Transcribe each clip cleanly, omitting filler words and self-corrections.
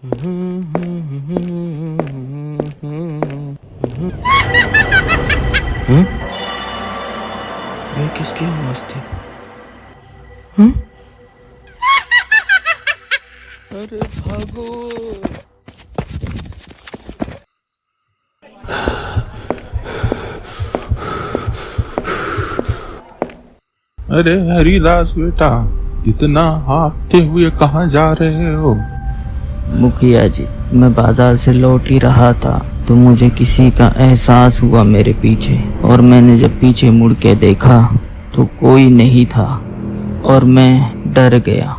हम्म? ये किसकी आवाज थी? हम्म? अरे भागो! अरे हरिदास बेटा, इतना हाँफते हुए कहाँ जा रहे हो? मुखिया जी, मैं बाजार से लौट ही रहा था तो मुझे किसी का एहसास हुआ मेरे पीछे, और मैंने जब पीछे मुड़ के देखा तो कोई नहीं था और मैं डर गया।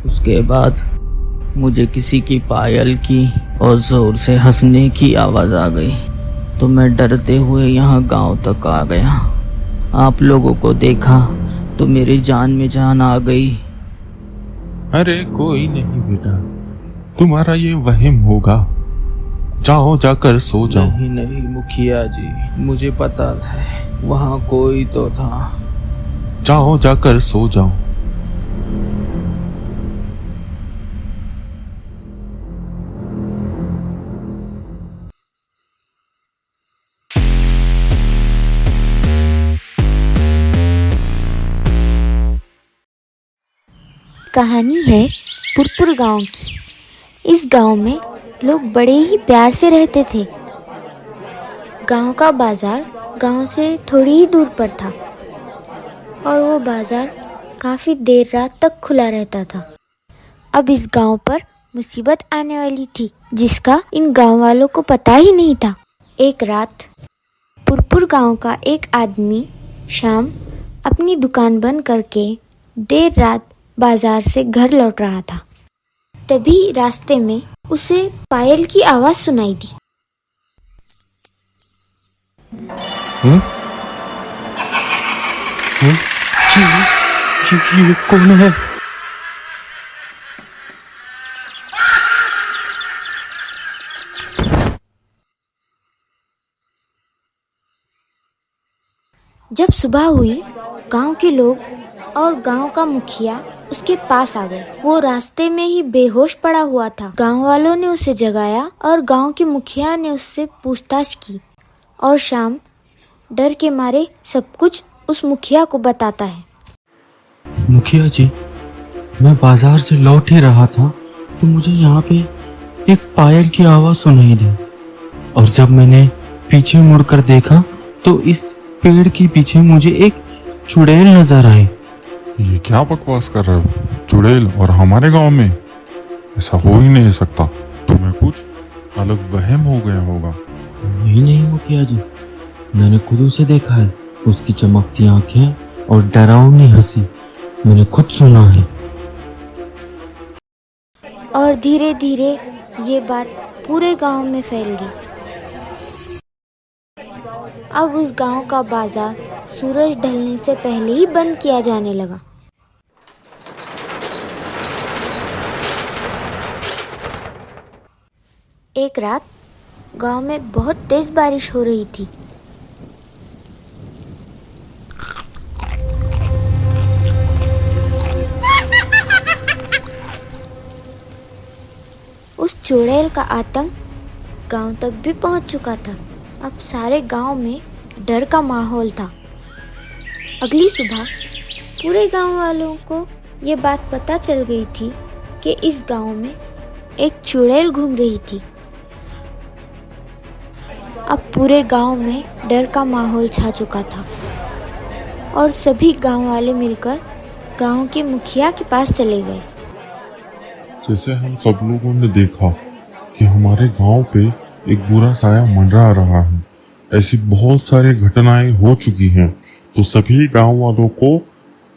उसके बाद मुझे किसी की पायल की और जोर से हंसने की आवाज़ आ गई तो मैं डरते हुए यहाँ गांव तक आ गया। आप लोगों को देखा तो मेरी जान में जान आ गई। अरे कोई नहीं बेटा, तुम्हारा ये वहम होगा। जाओ, जाकर सो जाओ। नहीं नहीं मुखिया जी, मुझे पता था वहाँ कोई तो था। जाओ, जाकर सो जाओ। कहानी है पुरपुर गांव की। इस गांव में लोग बड़े ही प्यार से रहते थे। गांव का बाजार गांव से थोड़ी ही दूर पर था और वो बाजार काफी देर रात तक खुला रहता था। अब इस गांव पर मुसीबत आने वाली थी जिसका इन गांव वालों को पता ही नहीं था। एक रात पुरपुर गांव का एक आदमी शाम अपनी दुकान बंद करके देर रात बाजार से घर लौट रहा था। तभी रास्ते में उसे पायल की आवाज सुनाई दी। हम्म? ये कौन है? जब सुबह हुई, गांव के लोग और गांव का मुखिया उसके पास आ गए। वो रास्ते में ही बेहोश पड़ा हुआ था। गांव वालों ने उसे जगाया और गांव के मुखिया ने उससे पूछताछ की और शाम डर के मारे सब कुछ उस मुखिया को बताता है। मुखिया जी, मैं बाजार से लौट ही रहा था तो मुझे यहाँ पे एक पायल की आवाज सुनाई दी, और जब मैंने पीछे मुड़कर देखा तो इस पेड़ के पीछे मुझे एक चुड़ैल नजर आए। ये क्या बकवास कर रहे हो? चुड़ैल और हमारे गांव में? ऐसा हो ही नहीं सकता। तुम्हें कुछ अलग वहम हो गया होगा। नहीं मुखिया जी, मैंने खुद उसे देखा है। उसकी चमकती आंखें और डरावनी हंसी मैंने खुद सुना है। और धीरे धीरे ये बात पूरे गांव में फैल गई। अब उस गांव का बाजार सूरज ढलने से पहले ही बंद किया जाने लगा। एक रात गांव में बहुत तेज बारिश हो रही थी। उस चुड़ैल का आतंक गांव तक भी पहुंच चुका था। अब सारे गांव में डर का माहौल था। अगली सुबह पूरे गांव वालों को ये बात पता चल गई थी कि इस गांव में एक चुड़ैल घूम रही थी। अब पूरे गांव में डर का माहौल छा चुका था और सभी गांव वाले मिलकर गांव के मुखिया के पास चले गए। जैसे हम सब लोगों ने देखा कि हमारे गांव पे एक बुरा साया मंडरा रहा है, ऐसी बहुत सारी घटनाएं हो चुकी हैं, तो सभी गांव वालों को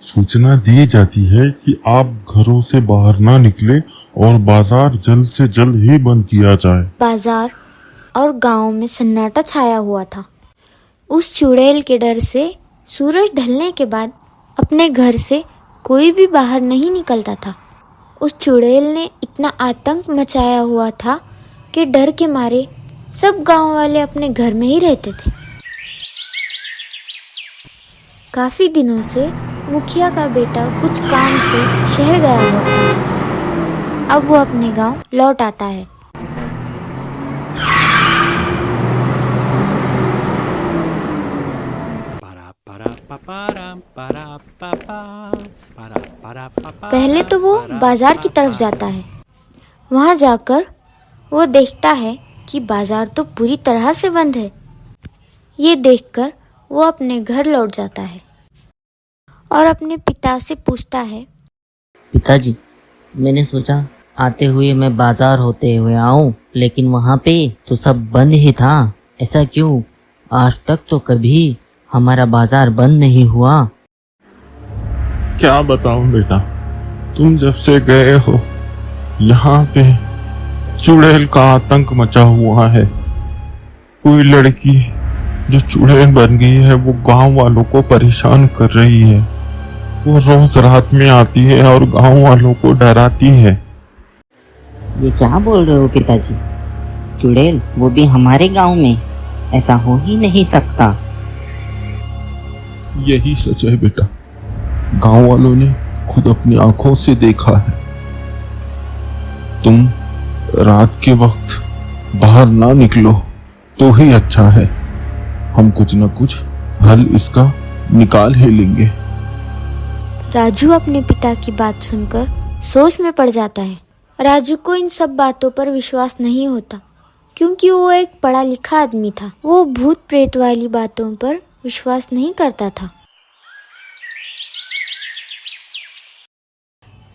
सूचना दी जाती है कि आप घरों से बाहर ना निकले और बाजार जल्द से जल्द ही बंद किया जाए। बाजार और गांव में सन्नाटा छाया हुआ था। उस चुड़ैल के डर से सूरज ढलने के बाद अपने घर से कोई भी बाहर नहीं निकलता था। उस चुड़ैल ने इतना आतंक मचाया हुआ था कि डर के मारे सब गांव वाले अपने घर में ही रहते थे। काफी दिनों से मुखिया का बेटा कुछ काम से शहर गया हुआ था। अब वो अपने गांव लौट आता है। पहले तो वो बाजार की तरफ जाता है। वहां जाकर वो देखता है कि बाजार तो पूरी तरह से बंद है। ये देखकर वो अपने घर लौट जाता है और अपने पिता से पूछता है, पिताजी, मैंने सोचा आते हुए मैं बाजार होते हुए आऊं, लेकिन वहां पे तो सब बंद ही था। ऐसा क्यों? आज तक तो कभी हमारा बाजार बंद नहीं हुआ। क्या बताऊं बेटा, तुम जब से गए हो यहाँ पे चुड़ैल का आतंक मचा हुआ है। कोई लड़की जो चुड़ैल बन गई है वो गांव वालों को परेशान कर रही है। वो रोज रात में आती है और गांव वालों को डराती है। ये क्या बोल रहे हो पिताजी? चुड़ैल, वो भी हमारे गांव में? ऐसा हो ही नहीं सकता। यही सच है बेटा, गांव वालों ने खुद अपनी आंखों से देखा है। तुम रात के वक्त बाहर ना निकलो तो ही अच्छा है। हम कुछ न कुछ हल इसका निकाल ही लेंगे। राजू अपने पिता की बात सुनकर सोच में पड़ जाता है। राजू को इन सब बातों पर विश्वास नहीं होता, क्योंकि वो एक पढ़ा लिखा आदमी था। वो भूत प्रेत वाली बातों पर विश्वास नहीं करता था।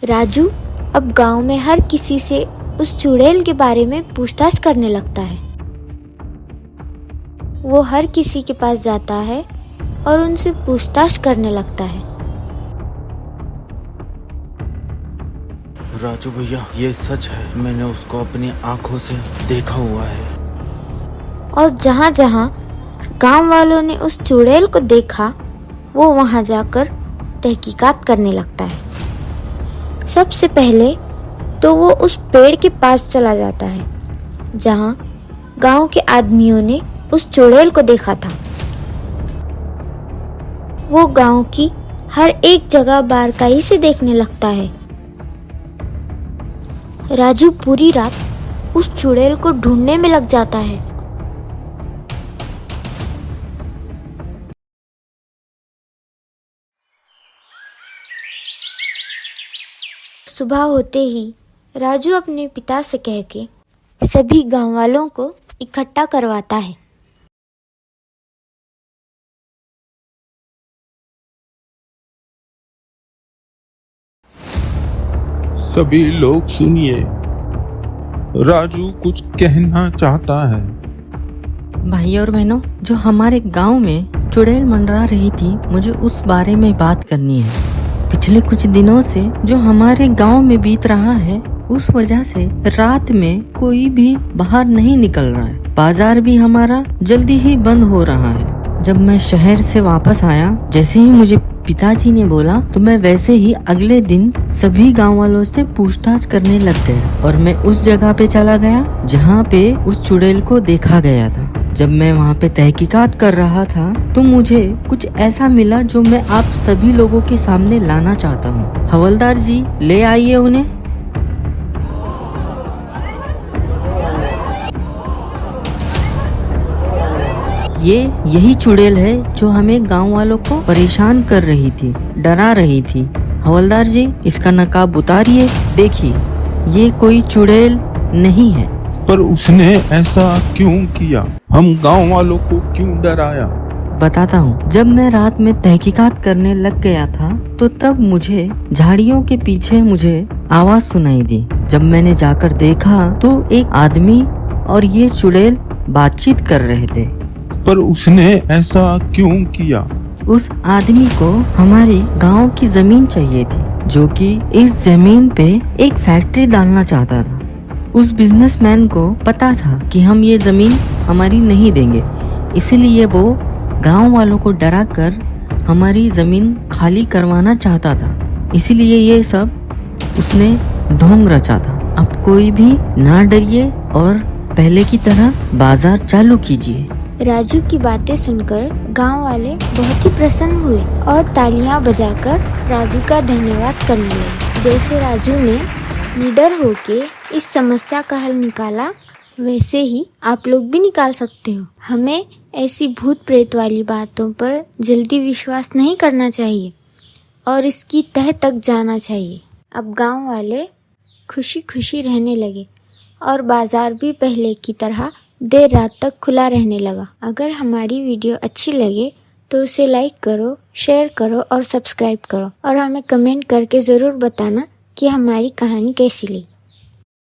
राजू अब गांव में हर किसी से उस चुड़ैल के बारे में पूछताछ करने लगता है। वो हर किसी के पास जाता है और उनसे पूछताछ करने लगता है। राजू भैया, ये सच है, मैंने उसको अपनी आंखों से देखा हुआ है। और जहाँ जहाँ गांव वालों ने उस चुड़ैल को देखा, वो वहाँ जाकर तहकीकात करने लगता है। सबसे पहले तो वो उस पेड़ के पास चला जाता है जहाँ गांव के आदमियों ने उस चुड़ैल को देखा था। वो गांव की हर एक जगह बारीकाई से देखने लगता है। राजू पूरी रात उस चुड़ैल को ढूंढने में लग जाता है। सुबह होते ही राजू अपने पिता से कह के सभी गांव वालों को इकट्ठा करवाता है। सभी लोग सुनिए, राजू कुछ कहना चाहता है। भाई और बहनों, जो हमारे गांव में चुड़ैल मंडरा रही थी, मुझे उस बारे में बात करनी है। पिछले कुछ दिनों से जो हमारे गांव में बीत रहा है, उस वजह से रात में कोई भी बाहर नहीं निकल रहा है। बाजार भी हमारा जल्दी ही बंद हो रहा है। जब मैं शहर से वापस आया, जैसे ही मुझे पिताजी ने बोला, तो मैं वैसे ही अगले दिन सभी गांव वालों से पूछताछ करने लग गया और मैं उस जगह पे चला गया जहाँ पे उस चुड़ैल को देखा गया था। जब मैं वहाँ पे तहकीकात कर रहा था तो मुझे कुछ ऐसा मिला जो मैं आप सभी लोगों के सामने लाना चाहता हूँ। हवलदार जी, ले आइए उन्हें। यही चुड़ैल है जो हमें गांव वालों को परेशान कर रही थी, डरा रही थी। हवलदार जी, इसका नकाब उतारिए। देखिए, ये कोई चुड़ैल नहीं है। पर उसने ऐसा क्यों किया? हम गांव वालों को क्यों डराया? बताता हूँ। जब मैं रात में तहकीकात करने लग गया था, तो तब मुझे झाड़ियों के पीछे मुझे आवाज सुनाई दी। जब मैंने जाकर देखा तो एक आदमी और ये चुड़ैल बातचीत कर रहे थे। पर उसने ऐसा क्यों किया? उस आदमी को हमारी गांव की जमीन चाहिए थी, जो कि इस जमीन पे एक फैक्ट्री डालना चाहता था। उस बिजनेसमैन को पता था कि हम ये जमीन हमारी नहीं देंगे, इसलिए वो गांव वालों को डराकर हमारी जमीन खाली करवाना चाहता था। इसीलिए ये सब उसने ढोंग रचा था। अब कोई भी ना डरिए और पहले की तरह बाजार चालू कीजिए। राजू की बातें सुनकर गांव वाले बहुत ही प्रसन्न हुए और तालियां बजाकर राजू का धन्यवाद करने लगे। जैसे राजू ने निडर होके इस समस्या का हल निकाला, वैसे ही आप लोग भी निकाल सकते हो। हमें ऐसी भूत प्रेत वाली बातों पर जल्दी विश्वास नहीं करना चाहिए और इसकी तह तक जाना चाहिए। अब गांव वाले खुशी खुशी रहने लगे और बाजार भी पहले की तरह देर रात तक खुला रहने लगा। अगर हमारी वीडियो अच्छी लगे तो उसे लाइक करो, शेयर करो और सब्सक्राइब करो और हमें कमेंट करके ज़रूर बताना कि हमारी कहानी कैसी लगी।